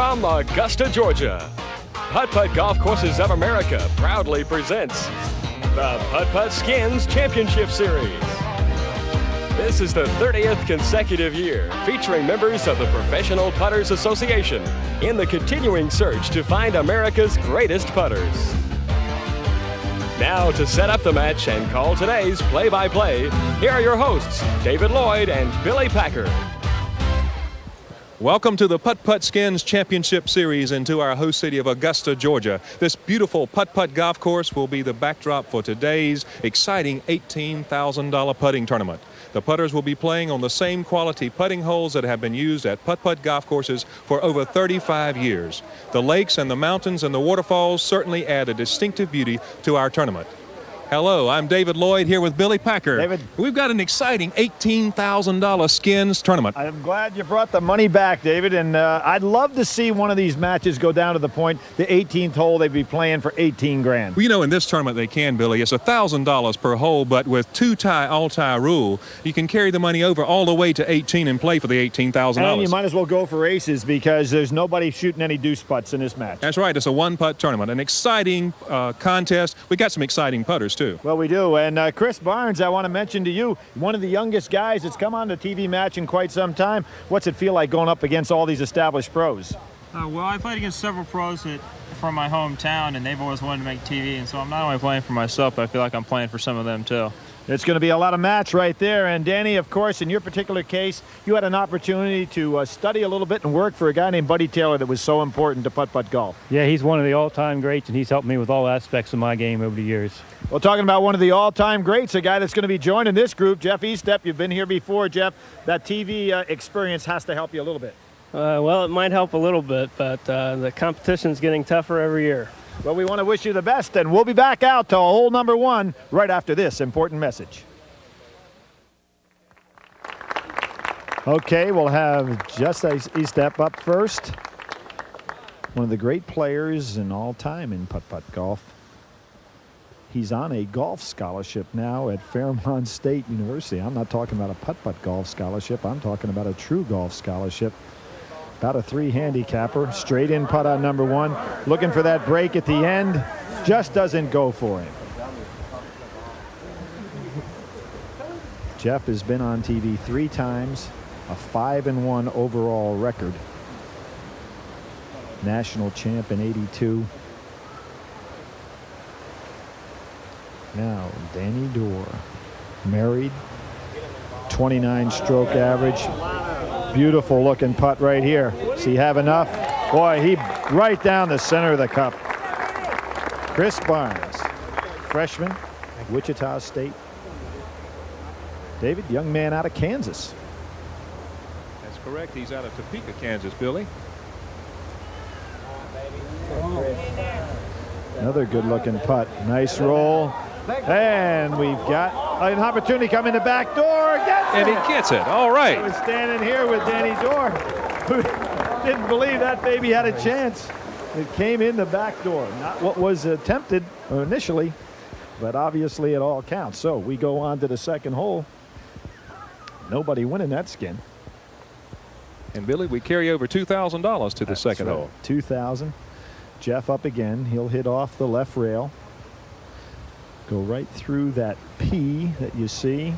From Augusta, Georgia, Putt-Putt Golf Courses of America proudly presents the Putt-Putt Skins Championship Series. This is the 30th consecutive year featuring members of the Professional Putters Association in the continuing search to find America's greatest putters. Now to set up the match and call today's play-by-play, here are your hosts, David Lloyd and Billy Packer. Welcome to the Putt-Putt Skins Championship Series and to our host city of Augusta, Georgia. This beautiful putt-putt golf course will be the backdrop for today's exciting $18,000 putting tournament. The putters will be playing on the same quality putting holes that have been used at putt-putt golf courses for over 35 years. The lakes and the mountains and the waterfalls certainly add a distinctive beauty to our tournament. Hello, I'm David Lloyd here with Billy Packer. David. We've got an exciting $18,000 skins tournament. I'm glad you brought the money back, David, and I'd love to see one of these matches go down to the point, the 18th hole, they'd be playing for 18 grand. Well, you know, in this tournament they can, Billy. It's $1,000 per hole, but with two-tie, all-tie rule, you can carry the money over all the way to 18 and play for the $18,000. And you might as well go for aces because there's nobody shooting any deuce putts in this match. That's right. It's a one-putt tournament, an exciting contest. We got some exciting putters, too. Well, we do. And Chrisb1, I want to mention to you, one of the youngest guys that's come on the TV match in quite some time. What's it feel like going up against all these established pros? Well, I played against several pros from my hometown, and they've always wanted to make TV. And so I'm not only playing for myself, but I feel like I'm playing for some of them, too. It's going to be a lot of match right there. And Danny, of course, in your particular case, you had an opportunity to study a little bit and work for a guy named Buddy Taylor that was so important to putt-putt golf. Yeah, he's one of the all-time greats, and he's helped me with all aspects of my game over the years. Well, talking about one of the all-time greats, a guy that's going to be joining this group, Jeff Estep. You've been here before, Jeff. That TV experience has to help you a little bit. Well, it might help a little bit, but the competition's getting tougher every year. Well, we want to wish you the best, and we'll be back out to hole number one right after this important message. Okay, we'll have Jeff Estep up first. One of the great players in all time in putt-putt golf. He's on a golf scholarship now at Fairmont State University. I'm not talking about a putt-putt golf scholarship. I'm talking about a true golf scholarship. About a 3 handicapper, straight in putt on number one. Looking for that break at the end. Just doesn't go for him. Jeff has been on TV 3 times. A 5-1 overall record. National champ in '82. Now, Danny Dorr, married, 29 stroke average. Beautiful looking putt right here. Does he have enough? Boy, he right down the center of the cup. Chrisb1, freshman, Wichita State. David, young man out of Kansas. That's correct. He's out of Topeka, Kansas, Billy. Another good looking putt. Nice roll. And we've got an opportunity coming the back door. And he gets it. All right. I was standing here with Danny Dorr, who didn't believe that baby had a chance. It came in the back door. Not what was attempted initially, but obviously it all counts. So we go on to the second hole. Nobody winning that skin. And Billy, we carry over $2,000 to the second right. hole. 2,000. Jeff up again. He'll hit off the left rail. Go right through that P that you see.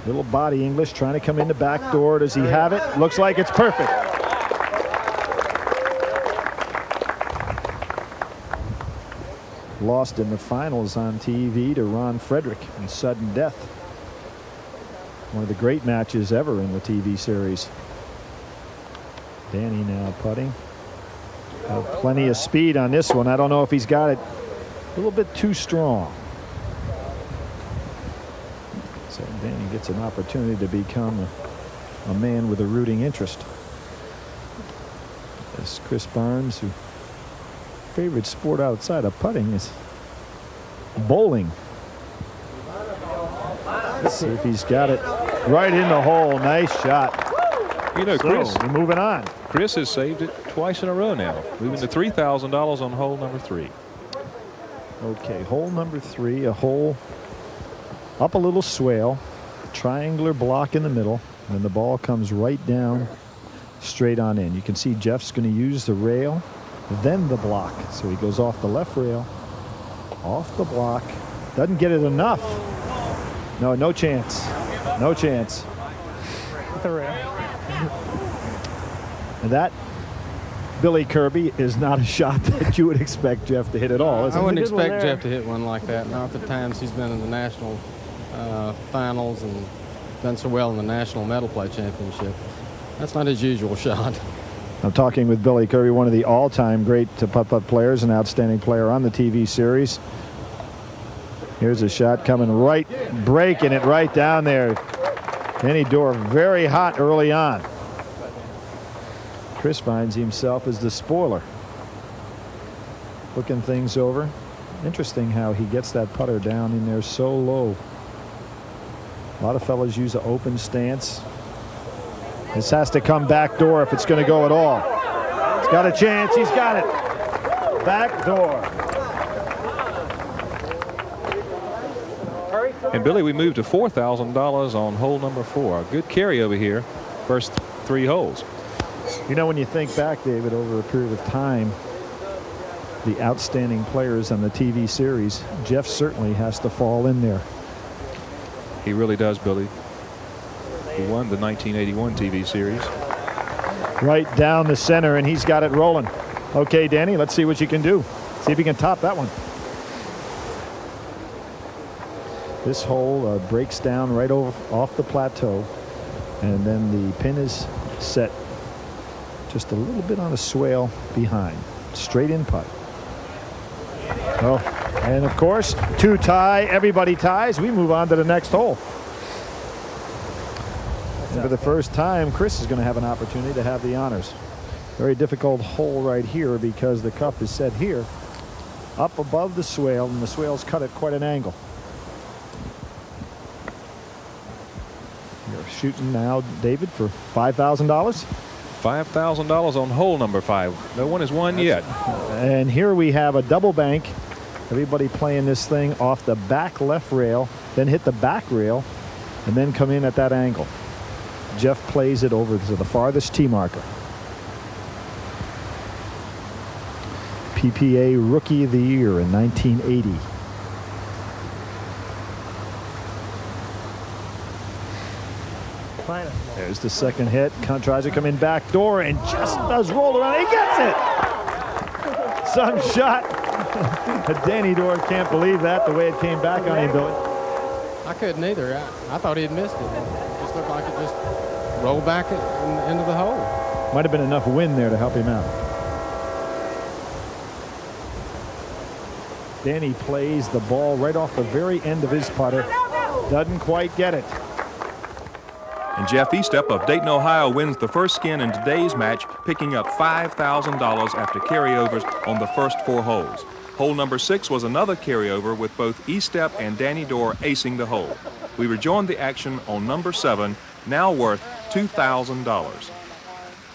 Little body English trying to come in the back door. Does he have it? Looks like it's perfect. Lost in the finals on TV to Ron Frederick in sudden death. One of the great matches ever in the TV series. Danny now putting. Plenty of speed on this one. I don't know if he's got it a little bit too strong. So Danny gets an opportunity to become a man with a rooting interest. As Chrisb1, whose favorite sport outside of putting is bowling. Let's see if he's got it right in the hole. Nice shot. You know, Chris, so we're moving on. Chris has saved it twice in a row now, moving to $3,000 on hole number 3. Okay, hole number 3, a hole up a little swale, triangular block in the middle, and the ball comes right down straight on in. You can see Jeff's going to use the rail, then the block. So he goes off the left rail, off the block. Doesn't get it enough. No, no chance. No chance. The rail. And that, Billy Kirby, is not a shot that you would expect Jeff to hit at all, is it? I wouldn't Good one expect there. Jeff to hit one like that. Not the times he's been in the national finals and done so well in the National Medal Play Championship. That's not his usual shot. I'm talking with Billy Kirby, one of the all-time great putt-putt players, an outstanding player on the TV series. Here's a shot coming right, breaking it right down there. Danny Dorr very hot early on. Chris finds himself as the spoiler. Looking things over. Interesting how he gets that putter down in there so low. A lot of fellas use an open stance. This has to come back door if it's going to go at all. He's got a chance. He's got it. Back door. And Billy, we moved to $4,000 on hole number 4. A good carry over here. First 3 holes. You know, when you think back, David, over a period of time, the outstanding players on the TV series, Jeff certainly has to fall in there. He really does, Billy. He won the 1981 TV series. Right down the center, and he's got it rolling. Okay, Danny, let's see what you can do. See if you can top that one. This hole breaks down right off the plateau, and then the pin is set just a little bit on a swale behind. Straight in putt. Oh, and of course, 2 tie. Everybody ties. We move on to the next hole. And for the first time, Chris is going to have an opportunity to have the honors. Very difficult hole right here because the cup is set here up above the swale, and the swale's cut at quite an angle. You're shooting now, David, for $5,000. $5,000 on hole number 5. No one has won yet. And here we have a double bank. Everybody playing this thing off the back left rail, then hit the back rail, and then come in at that angle. Jeff plays it over to the farthest tee marker. PPA Rookie of the Year in 1980. There's the second hit. Tries to come in back door and just does roll around. He gets it! Some shot. Danny Dorr can't believe that, the way it came back on him, Billy. I couldn't either. I thought he had missed it. It just looked like it just rolled back into the hole. Might have been enough wind there to help him out. Danny plays the ball right off the very end of his putter. Doesn't quite get it. And Jeff Estep of Dayton, Ohio wins the first skin in today's match, picking up $5,000 after carryovers on the first 4 holes. Hole number 6 was another carryover with both Estep and Danny Dorr acing the hole. We rejoined the action on number 7, now worth $2,000.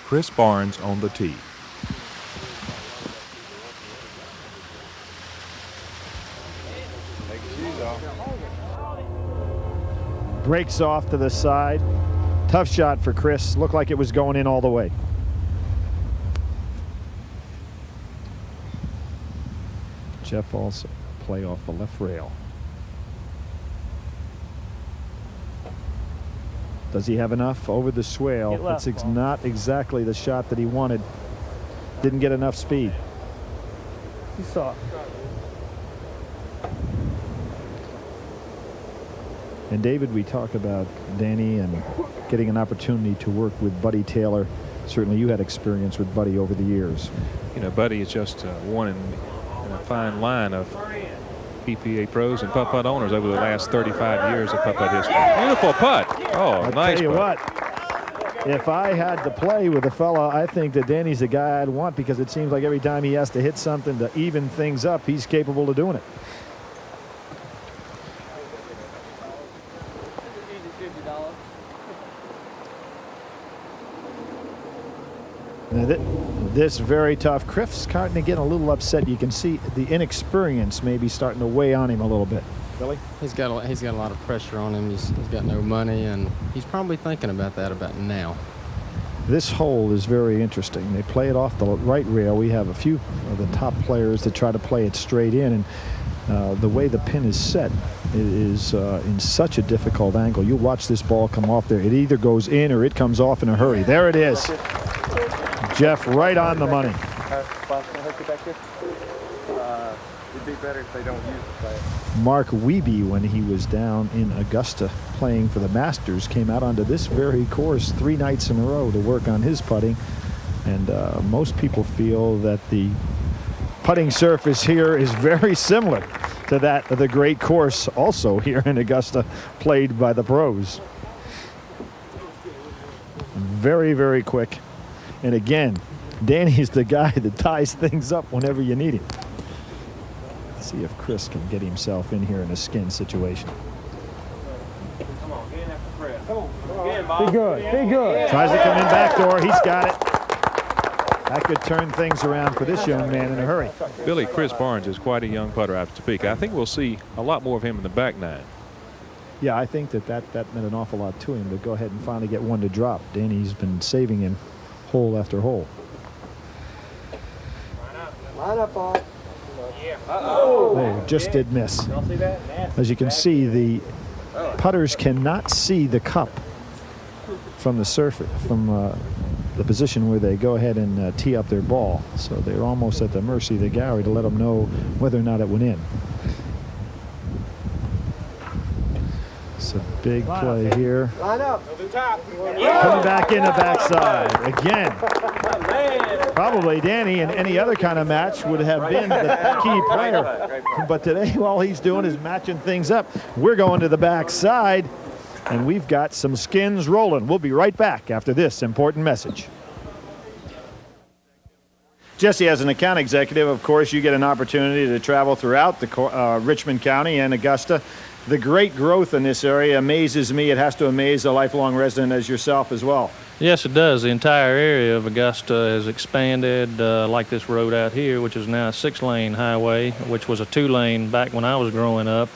Chris Barnes on the tee. Breaks off to the side. Tough shot for Chris. Looked like it was going in all the way. Jeff also play off the left rail. Does he have enough over the swale? Get left, That's Paul. not exactly the shot that he wanted. Didn't get enough speed. You saw it. And David, we talk about Danny and getting an opportunity to work with Buddy Taylor. Certainly you had experience with Buddy over the years. You know, Buddy is just one in a fine line of PPA pros and putt-putt owners over the last 35 years of putt-putt history. Beautiful putt. Oh, I'll nice tell you putt. what, if I had to play with a fella, I think that Danny's the guy I'd want, because it seems like every time he has to hit something to even things up, he's capable of doing it. Now this very tough. Chris starting to get a little upset. You can see the inexperience maybe starting to weigh on him a little bit. Billy? He's got a lot of pressure on him. He's got no money, and he's probably thinking about that about now. This hole is very interesting. They play it off the right rail. We have a few of the top players that try to play it straight in, and the way the pin is set is in such a difficult angle. You watch this ball come off there. It either goes in or it comes off in a hurry. There it is. Jeff, right on the money. It'd be better if they don't use the play. Mark Wiebe, when he was down in Augusta playing for the Masters, came out onto this very course 3 nights in a row to work on his putting. And most people feel that the putting surface here is very similar to that of the great course also here in Augusta, played by the pros. Very, very quick. And again, Danny's the guy that ties things up whenever you need him. Let's see if Chris can get himself in here in a skin situation. Come on, get in after Fred. Come on. Be good. Be good. Tries to come in back door. He's got it. That could turn things around for this young man in a hurry. Billy, Chris Barnes is quite a young putter out of Topeka. I think we'll see a lot more of him in the back nine. Yeah, I think that meant an awful lot to him to go ahead and finally get one to drop. Danny's been saving him hole after hole. Line up, ball. Oh, just did miss. As you can see, the putters cannot see the cup from the surface, from the position where they go ahead and tee up their ball. So they're almost at the mercy of the gallery to let them know whether or not it went in. It's a big play here. Line up. Coming back in the backside again. Probably Danny in any other kind of match would have been the key player. But today, all he's doing is matching things up. We're going to the backside, and we've got some skins rolling. We'll be right back after this important message. Jesse, as an account executive, of course, you get an opportunity to travel throughout the Richmond County and Augusta. The great growth in this area amazes me. It has to amaze a lifelong resident as yourself as well. Yes, it does. The entire area of Augusta has expanded, like this road out here, which is now a 6-lane highway, which was a 2-lane back when I was growing up.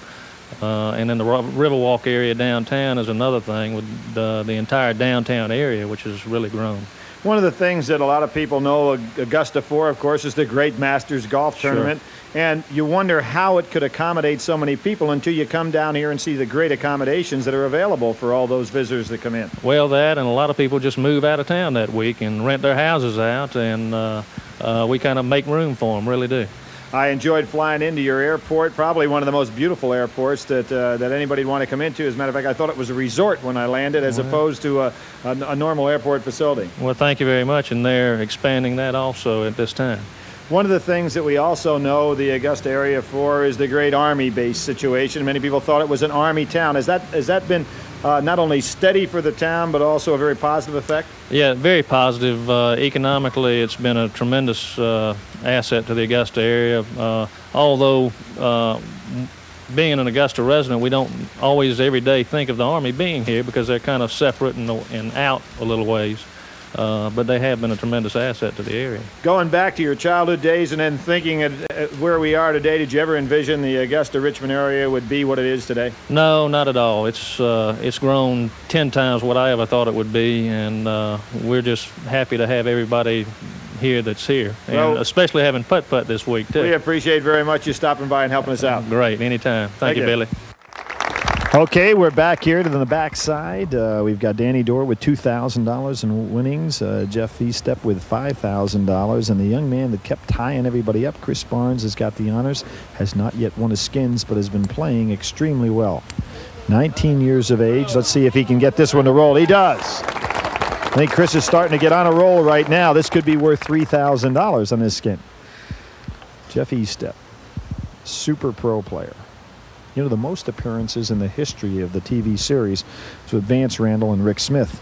And then the Riverwalk area downtown is another thing with the entire downtown area, which has really grown. One of the things that a lot of people know Augusta for, of course, is the great Masters golf tournament. And you wonder how it could accommodate so many people until you come down here and see the great accommodations that are available for all those visitors that come in. Well, that and a lot of people just move out of town that week and rent their houses out, and we kind of make room for them, really do. I enjoyed flying into your airport, probably one of the most beautiful airports that anybody'd want to come into. As a matter of fact, I thought it was a resort when I landed as opposed to a normal airport facility. Well, thank you very much, and they're expanding that also at this time. One of the things that we also know the Augusta area for is the great Army base situation. Many people thought it was an Army town. Has that been not only steady for the town, but also a very positive effect? Yeah, very positive. Economically, it's been a tremendous asset to the Augusta area. Although being an Augusta resident, we don't always every day think of the Army being here because they're kind of separate and out a little ways. But they have been a tremendous asset to the area. Going back to your childhood days and then thinking at where we are today, did you ever envision the Augusta-Richmond area would be what it is today? No, not at all. It's grown 10 times what I ever thought it would be, and we're just happy to have everybody here that's here, and especially having putt-putt this week, too. We appreciate very much you stopping by and helping us out. Great, anytime. Thank you, Billy. Okay, we're back here to the backside. We've got Danny Dorr with $2,000 in winnings, Jeff Eastep with $5,000, and the young man that kept tying everybody up, Chris Barnes, has got the honors, has not yet won a skins, but has been playing extremely well. 19 years of age. Let's see if he can get this one to roll. He does. I think Chris is starting to get on a roll right now. This could be worth $3,000 on this skin. Jeff Eastep, super pro player. You know, the most appearances in the history of the TV series was with Vance Randall and Rick Smith.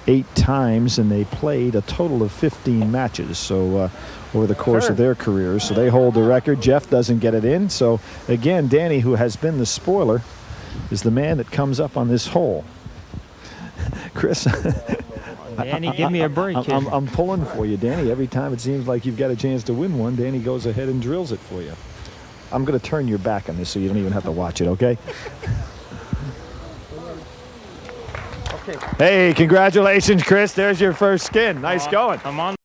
8 times, and they played a total of 15 matches. So over the course of their careers. So they hold the record. Jeff doesn't get it in. So again, Danny, who has been the spoiler, is the man that comes up on this hole. Chris. Danny, give me a break. I'm pulling for you, Danny. Every time it seems like you've got a chance to win one, Danny goes ahead and drills it for you. I'm going to turn your back on this so you don't even have to watch it, okay? Okay. Hey, congratulations, Chris. There's your first skin. Nice going. I'm on